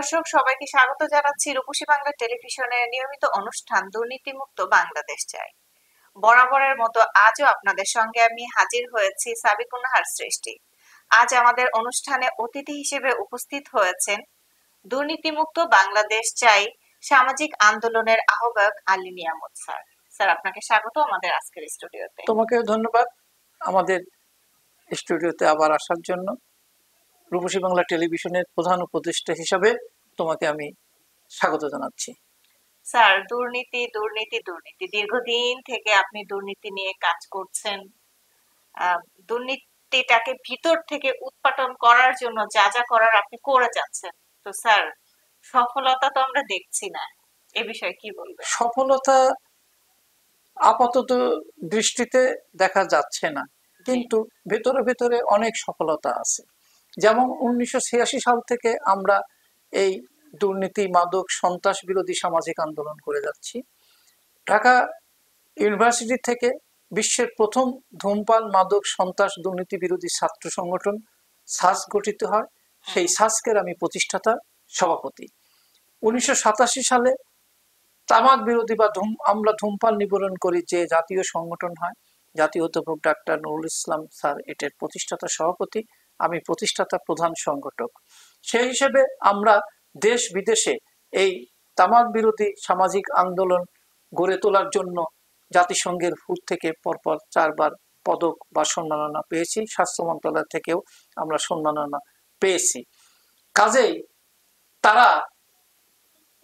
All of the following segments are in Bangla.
দর্শক সবাইকে স্বাগত জানাচ্ছি রূপসী বাংলা টেলিভিশনের নিয়মিত অনুষ্ঠান দুর্নীতিমুক্ত বাংলাদেশ চাই। বরাবরের মতো আজও আপনাদের সঙ্গে আমি হাজির হয়েছি সাবিকুন নাহার সৃষ্টি। আজ আমাদের অনুষ্ঠানে অতিথি হিসেবে উপস্থিত হয়েছেন দুর্নীতিমুক্ত বাংলাদেশ চাই সামাজিক আন্দোলনের আহ্বায়ক আলী নিয়ামত স্যার। স্যার, আপনাকে স্বাগত আমাদের আজকের স্টুডিওতে। তোমাকে ধন্যবাদ আমাদের স্টুডিওতে আবার আসার জন্য। রূপসী বাংলা টেলিভিশনের প্রধান উপদেষ্টা হিসাবে তোমাকে আমি স্বাগত জানাচ্ছি। স্যার, দুর্নীতি দুর্নীতি দুর্নীতি, দীর্ঘদিন থেকে আপনি দুর্নীতি নিয়ে কাজ করছেন। দুর্নীতিটাকে ভিতর থেকে উৎপাটন করার জন্য যা যা করার আপনি করে যাচ্ছেন। তো স্যার, সফলতা তো আমরা দেখছি না, এ বিষয়ে কি বলবেন? সফলতা আপাতত দৃষ্টিতে দেখা যাচ্ছে না, কিন্তু ভেতরে ভেতরে অনেক সফলতা আছে। যেমন 1986 সাল থেকে আমরা এই দুর্নীতি, মাদক, সন্ত্রাস বিরোধী সামাজিক আন্দোলন করে যাচ্ছি। ঢাকা ইউনিভার্সিটি থেকে বিশ্বের প্রথম ধূমপান, মাদক, সন্ত্রাস, দুর্নীতি বিরোধী ছাত্র সংগঠন সাস গঠিত হয়। সেই সাসকের আমি প্রতিষ্ঠাতা সভাপতি। 1987 সালে তামাক বিরোধী বা আমরা ধূমপান নিবারণ করি যে জাতীয় সংগঠন হয়, জাতীয় অধ্যাপক ডাক্তার নুরুল ইসলাম স্যার এটার প্রতিষ্ঠাতা সভাপতি, আমি প্রতিষ্ঠাতা প্রধান সংগঠক। সেই হিসেবে আমরা দেশ বিদেশে এই তামাক বিরোধী সামাজিক আন্দোলন গড়ে তোলার জন্য জাতিসংঘের হুড থেকে পরপর 4 বার পদক বা সম্মাননা পেয়েছি। স্বাস্থ্য মন্ত্রণালয় থেকেও আমরা সম্মাননা পেয়েছি। কাজেই তারা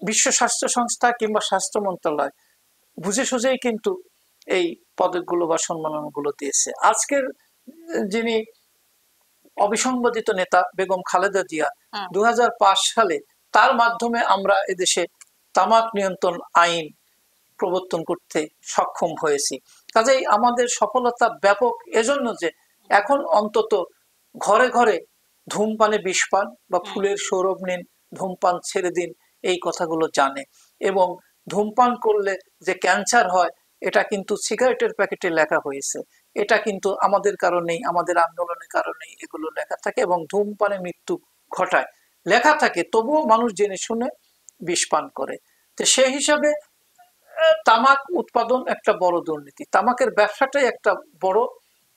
বিশ্ব স্বাস্থ্য সংস্থা কিংবা স্বাস্থ্য মন্ত্রণালয় বুঝে সুঝেই কিন্তু এই পদকগুলো বা সম্মাননাগুলো দিয়েছে। আজকের যিনি অবিসংবাদিত নেতা বেগম খালেদা জিয়া 2005 সালে তার মাধ্যমে আমরা এদেশে তামাক নিয়ন্ত্রণ আইন প্রবর্তন করতে সক্ষম হয়েছি। কাজেই আমাদের সফলতা ব্যাপক, এজন্য যে এখন অন্তত ঘরে ঘরে ধূমপানে বিষ পান বা ফুলের সৌরভ নিন, ধূমপান ছেড়ে দিন, এই কথাগুলো জানে। এবং ধূমপান করলে যে ক্যান্সার হয় এটা কিন্তু সিগারেটের প্যাকেটে লেখা হয়েছে। এটা কিন্তু আমাদের কারণেই, আমাদের আন্দোলনের কারণেই এগুলো লেখা থাকে এবং ধূমপানে মৃত্যু ঘটায় লেখা থাকে, তবুও মানুষ জেনে শুনে বিষ পান করে। তো সেই হিসাবে তামাক উৎপাদন একটা বড় দুর্নীতি, তামাকের ব্যবসাটাই একটা বড়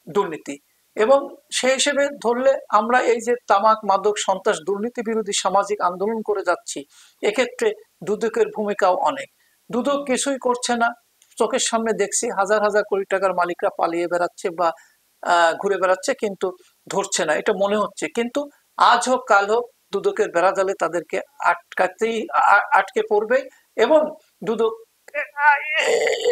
দুর্নীতি। এবং সেই হিসেবে ধরলে আমরা এই যে তামাক, মাদক, সন্ত্রাস, দুর্নীতি বিরোধী সামাজিক আন্দোলন করে যাচ্ছি, এক্ষেত্রে দুদকের ভূমিকাও অনেক। দুদক কিছুই করছে না, চোখের সামনে দেখছি হাজার হাজার কোটি টাকার মালিকরা পালিয়ে বেড়াচ্ছে বা ঘুরে বেড়াচ্ছে, কিন্তু ধরছে না, এটা মনে হচ্ছে। কিন্তু আজ হোক কাল হোক দুদকের বেড়াজালে তাদেরকে আটকে পড়বে এবং দুদক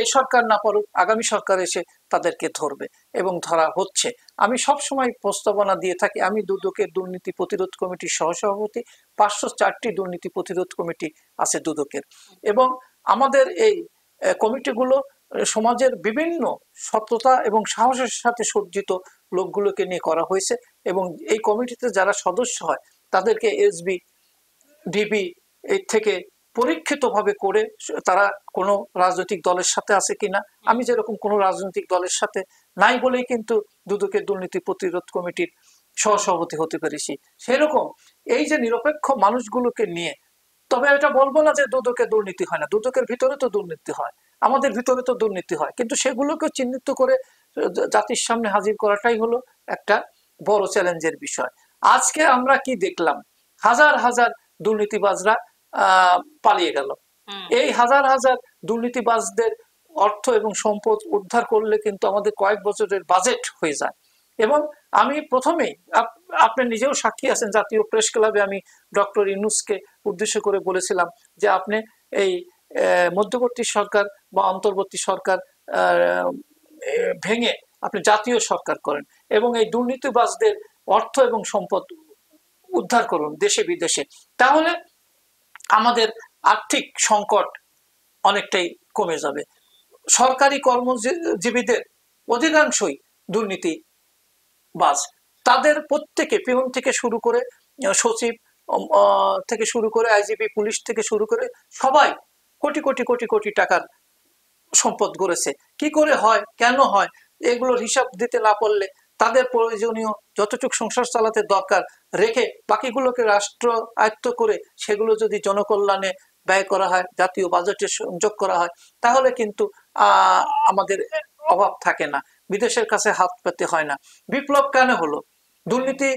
এই সরকার না পারুক, আগামী সরকার এসে তাদেরকে ধরবে এবং ধরা হচ্ছে। আমি সব সময় প্রস্তাবনা দিয়ে থাকি, আমি দুদকের দুর্নীতি প্রতিরোধ কমিটির সহসভাপতি। 504টি দুর্নীতি প্রতিরোধ কমিটি আছে দুদকের, এবং আমাদের এই কমিটিগুলো সমাজের বিভিন্ন সততা এবং সাহসের সাথে সজ্জিত লোকগুলোকে নিয়ে করা হয়েছে। এবং এই কমিটিতে যারা সদস্য হয় তাদেরকে এসবি, ডিবি এর থেকে পরীক্ষিতভাবে করে তারা কোনো রাজনৈতিক দলের সাথে আছে কিনা, আমি যেরকম কোনো রাজনৈতিক দলের সাথে নাই বলেই কিন্তু দুদকের দুর্নীতি প্রতিরোধ কমিটির সহসভাপতি হতে পেরেছি। সেরকম এই যে নিরপেক্ষ মানুষগুলোকে নিয়ে, তবে এটা বলবো না যে দুদকে দুর্নীতি হয় না, দুদকের ভিতরে তো দুর্নীতি হয়, আমাদের ভিতরে তো দুর্নীতি হয়, কিন্তু সেগুলোকে চিহ্নিত করে জাতির সামনে হাজির করাটাই হলো একটা বড় চ্যালেঞ্জের বিষয়। আজকে আমরা কি দেখলাম, হাজার হাজার দুর্নীতিবাজরা পালিয়ে গেল। এই হাজার হাজার দুর্নীতিবাজদের অর্থ এবং সম্পদ উদ্ধার করলে কিন্তু আমাদের কয়েক বছরের বাজেট হয়ে যায়। এবং আমি প্রথমেই, আপনি নিজেও সাক্ষী আছেন, জাতীয় প্রেস ক্লাবে আমি ডক্টর ইউনূসকে উদ্দেশ্য করে বলেছিলাম যে আপনি এই মধ্যবর্তী সরকার বা অন্তর্বর্তী সরকার ভেঙে আপনি জাতীয় সরকার করেন এবং এই দুর্নীতিবাজদের অর্থ এবং সম্পদ উদ্ধার করুন দেশে বিদেশে, তাহলে আমাদের আর্থিক সংকট অনেকটাই কমে যাবে। সরকারি কর্মজীবীদের অধিকাংশই দুর্নীতিবাজ, তাদের প্রত্যেকে পিয়ন থেকে শুরু করে সচিব থেকে শুরু করে আইজিপি, পুলিশ থেকে শুরু করে সবাই কোটি কোটি কোটি কোটি টাকার সম্পদ গড়েছে। কি করে হয়, কেন হয়, এগুলোর হিসাব দিতে না পারলে তাদের প্রয়োজনীয় যতটুকু সংসার চালাতে দরকার রেখে বাকিগুলোকে রাষ্ট্র আয়ত্ত করে সেগুলো যদি জনকল্যাণে ব্যয় করা হয়, জাতীয় বাজেটে সংযোগ করা হয়, তাহলে কিন্তু আমাদের অভাব থাকে না, বিদেশের কাছে হাত পেতে হয় না। বিপ্লব কেন হলো? দুর্নীতি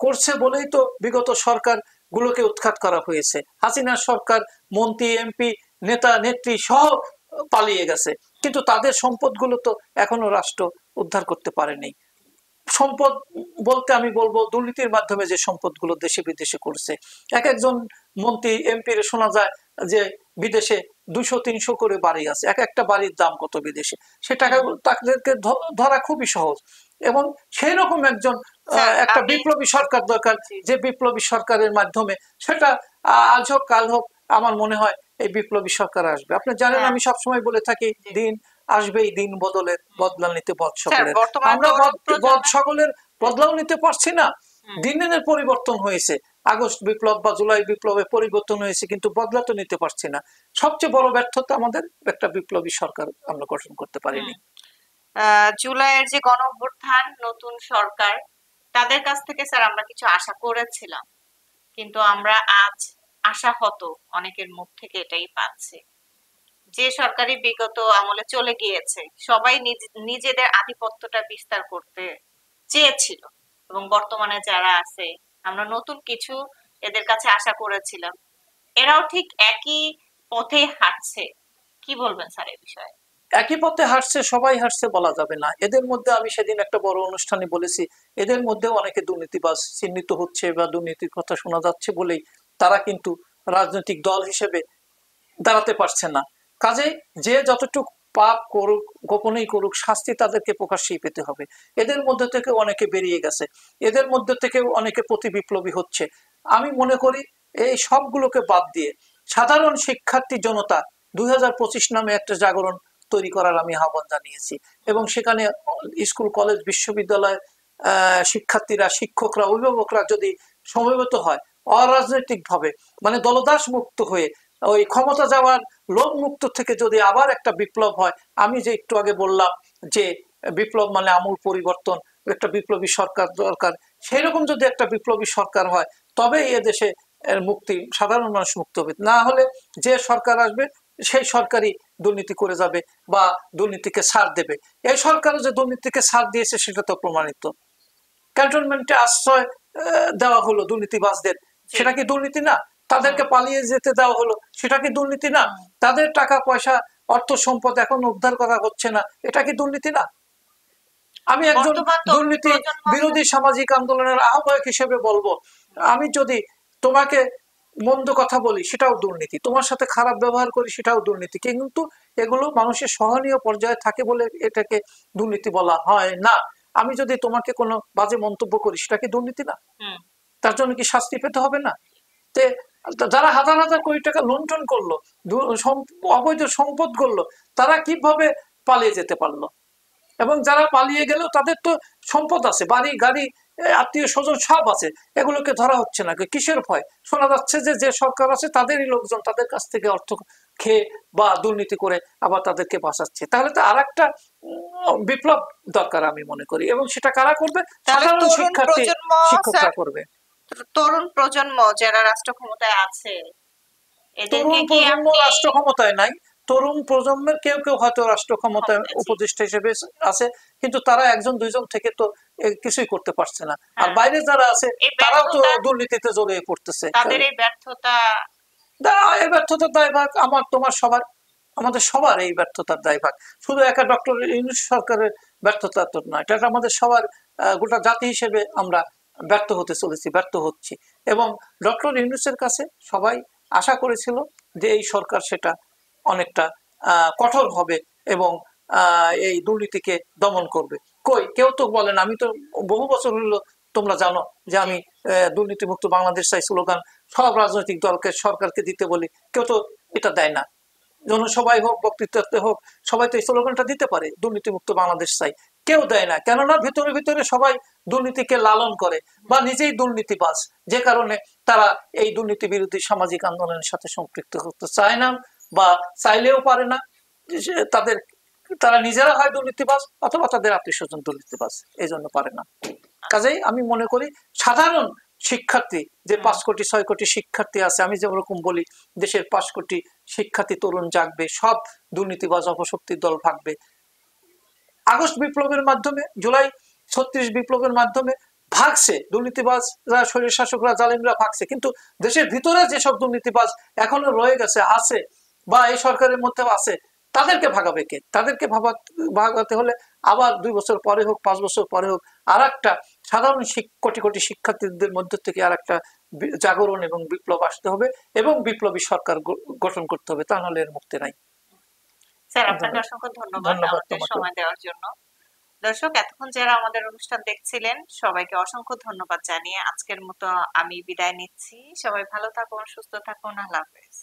করছে বলেই তো বিগত সরকার গুলোকে উৎখাত করা হয়েছে। হাসিনার সরকার মন্ত্রী, এমপি, নেতা, নেত্রী সহ পালিয়ে গেছে, কিন্তু তাদের সম্পদগুলো তো এখনো রাষ্ট্র উদ্ধার করতে পারেনি। সম্পদ বলতে আমি বলবো দুর্নীতির মাধ্যমে যে সম্পদগুলো দেশে বিদেশে করছে। এক একজন মন্ত্রী, এমপি শোনা যায় যে বিদেশে 200-300 করে বাড়ি আছে, এক একটা বাড়ির দাম কত বিদেশে, সে টাকা তাদেরকে ধরা খুবই সহজ। এবং সেই রকম একজন একটা বিপ্লবী সরকার দরকার, যে বিপ্লবী সরকারের মাধ্যমে সেটা আজ হোক কাল হোক, আমার মনে হয় এই বিপ্লবী সরকার আসবে। আপনি জানেন আমি সবসময় বলে থাকি দিন আসবেই, দিন বদলের বদলা নিতে বদ সকলের। আমরা বদ সকলের বদলাও নিতে পারছি না। দিনের পরিবর্তন হয়েছে, আগস্ট বিপ্লব বা জুলাই বিপ্লবে পরিবর্তন হয়েছে, কিন্তু বদলা তো নিতে পারছি না। সবচেয়ে বড় ব্যর্থতা আমাদের একটা বিপ্লবী সরকার আমরা গঠন করতে পারিনি। জুলাইয়ের যে গণ অভ্যুত্থান, নতুন সরকার, তাদের কাছ থেকে স্যার আমরা কিছু আশা করেছিলাম, কিন্তু আমরা আজ আশা হতো অনেকের মুখ থেকে এটাই পাচ্ছি। যে সরকারি বিগত আমলে চলে গিয়েছে, সবাই নিজেদের আধিপত্যটা বিস্তার করতে চেয়েছিল, এবং বর্তমানে যারা আছে আমরা নতুন কিছু এদের কাছে আশা করেছিলাম, এরাও ঠিক একই পথে হাঁটছে। কি বলবেন স্যার এই বিষয়ে? একই পথে হাঁটছে, সবাই হাঁটছে বলা যাবে না। এদের মধ্যে আমি সেদিন একটা বড় অনুষ্ঠানে বলেছি, এদের মধ্যে অনেকে দুর্নীতিবাজ চিহ্নিত হচ্ছে বা দুর্নীতির কথা শোনা যাচ্ছে বলেই তারা কিন্তু রাজনৈতিক দল হিসেবে দাঁড়াতে পারছে না। কাজেই যে যতটুকু পাপ করুক, গোপনেই করুক, শাস্তি তাদেরকে প্রকাশ্যেই পেতে হবে। এদের মধ্যে থেকে অনেকে বেরিয়ে গেছে, এদের মধ্যে থেকে অনেকে প্রতি বিপ্লবী হচ্ছে। আমি মনে করি এই সবগুলোকে বাদ দিয়ে সাধারণ শিক্ষার্থী জনতা 2025 নামে একটা জাগরণ তৈরি করার আমি আহ্বান জানিয়েছি, এবং সেখানে স্কুল, কলেজ, বিশ্ববিদ্যালয় শিক্ষার্থীরা, শিক্ষকরা, অভিভাবকরা যদি সমবেত হয় অরাজনৈতিক ভাবে, মানে দলদাস মুক্ত হয়ে, ওই ক্ষমতা যাওয়ার লোভ মুক্ত থেকে যদি আবার একটা বিপ্লব হয়, আমি যে একটু আগে বললাম যে বিপ্লব মানে আমূল পরিবর্তন, একটা বিপ্লবী সরকার দরকার, সেই রকম যদি একটা বিপ্লবী সরকার হয় তবেই এদেশে এর মুক্তি, সাধারণ মানুষ মুক্ত হবে। না হলে যে সরকার আসবে সেই সরকারই দুর্নীতি করে যাবে বা দুর্নীতিকে ছাড় দেবে। এই সরকারও যে দুর্নীতিকে ছাড় দিয়েছে সেটা তো প্রমাণিত। ক্যান্টনমেন্টে আশ্রয় দেওয়া হলো দুর্নীতিবাজদের, সেটা কি দুর্নীতি না? তাদেরকে পালিয়ে যেতে দেওয়া হলো, সেটা কি দুর্নীতি না? তাদের টাকা পয়সা, অর্থ সম্পদ এখন উদ্ধার করা হচ্ছে না, এটা কি দুর্নীতি না? আমি একজন দুর্নীতি বিরোধী সামাজিক আন্দোলনের আহ্বায়ক হিসেবে বলবো, আমি যদি তোমাকে মন্দ কথা বলি সেটাও দুর্নীতি, তোমার সাথে খারাপ ব্যবহার করি সেটাও দুর্নীতি, কিন্তু এগুলো মানুষের সহনীয় পর্যায়ে থাকে বলে এটাকে দুর্নীতি বলা হয় না। আমি যদি তোমাকে কোনো বাজে মন্তব্য করি সেটা কি দুর্নীতি না? তার জন্য কি শাস্তি পেতে হবে না? তে যারা হাজার হাজার কোটি টাকা লুণ্ঠন করলো, অবৈধ সম্পদ করলো, তারা কিভাবে পালিয়ে যেতে পারলো? এবং যারা পালিয়ে গেলেও তাদের তো সম্পদ আছে, বাড়ি গাড়ি, আত্মীয় স্বজন সব আছে, এগুলোকে ধরা হচ্ছে না। কিসের ভয়? শোনা যাচ্ছে যে যে সরকার আছে তাদেরই লোকজন তাদের কাছ থেকে অর্থ খেয়ে বা দুর্নীতি করে আবার তাদেরকে বাঁচাচ্ছে। তাহলে তো আর একটা বিপ্লব দরকার আমি মনে করি, এবং সেটা কারা করবে? সাধারণ শিক্ষার্থী, শিক্ষকরা করবে। তরুণ প্রজন্ম যারা রাষ্ট্র ক্ষমতায় আছে, তরুণ প্রজন্ম রাষ্ট্র ক্ষমতায় নাই, তরুণ প্রজন্মের কেউ কেউ হয়তো রাষ্ট্র ক্ষমতায় উপদেষ্টা হিসেবে আছে, কিন্তু তারা একজন দুইজন থেকে তো কিছুই করতে পারছে না। আর বাইরে যারা আছে তারাও তো দুর্নীতিতে জড়িয়ে পড়তেছে। তাদের এই ব্যর্থতা, এই ব্যর্থতার দায়ভাগ আমার তোমার সবার, আমাদের সবার এই ব্যর্থতার দায়ভাগ। শুধু একা ডক্টর ইউনূস সরকারের ব্যর্থতা তো নয়, এটা আমাদের সবার, গোটা জাতি হিসেবে আমরা ব্যর্থ হতে চলেছি, ব্যর্থ হচ্ছি। এবং ডক্টর ইউনূসের কাছে সবাই আশা করেছিল যে এই সরকার সেটা অনেকটা কঠোর হবে এবং এই দুর্নীতিকে দমন করবে। কই, কেউ তো বলেন। আমি তো বহু বছর হলো, তোমরা জানো যে আমি দুর্নীতিমুক্ত বাংলাদেশ চাই স্লোগান সব রাজনৈতিক দলকে, সরকারকে দিতে বলি, কেউ তো এটা দেয় না। জনসভায় হোক, বক্তৃতাতে হোক, সবাই তো এই স্লোগানটা দিতে পারে, দুর্নীতিমুক্ত বাংলাদেশ চাই, কেউ দেয় না। কেননা ভিতরে ভিতরে সবাই দুর্নীতিকে লালন করে বা নিজেই দুর্নীতিবাজ, যে কারণে তারা এই দুর্নীতি বিরোধী সামাজিক আন্দোলনের সাথে সম্পৃক্ত করতে চায় না বা চাইলেও পারে না। তাদের তারা নিজেরা হয় দুর্নীতিবাজ অথবা তাদের আত্মীয় স্বজন দুর্নীতিবাজ, এই জন্য পারে না। কাজেই আমি মনে করি সাধারণ শিক্ষার্থী যে 5 কোটি 6 কোটি শিক্ষার্থী আছে, আমি যেরকম বলি দেশের 5 কোটি শিক্ষার্থী তরুণ জাগবে, সব দুর্নীতিবাজ অপশক্তির দল ভাগবে। আগস্ট বিপ্লবের মাধ্যমে, জুলাই 36 বিপ্লবের মাধ্যমে ভাগছে দুর্নীতিবাজরা, স্বৈর শাসকরা, জালিমরা ভাগছে, কিন্তু দেশের ভিতরে যেসব দুর্নীতিবাজ এখনো রয়ে গেছে, আছে বা এই সরকারের মধ্যে আছে, তাদেরকে ভাগাবে কে? তাদেরকে ভাগাতে হলে আবার 2 বছর পরে হোক, 5 বছর পরে হোক, আর একটা সাধারণ কোটি কোটি শিক্ষার্থীদের মধ্য থেকে আর একটা জাগরণ এবং বিপ্লব আসতে হবে এবং বিপ্লবী সরকার গঠন করতে হবে, তা নাহলে এর মুক্তি নাই। স্যার, আপনাকে অসংখ্য ধন্যবাদ আমাদের সময় দেওয়ার জন্য। দর্শক, এতক্ষণ যারা আমাদের অনুষ্ঠান দেখছিলেন সবাইকে অসংখ্য ধন্যবাদ জানিয়ে আজকের মতো আমি বিদায় নিচ্ছি। সবাই ভালো থাকুন, সুস্থ থাকুন, আল্লাহ হাফেজ।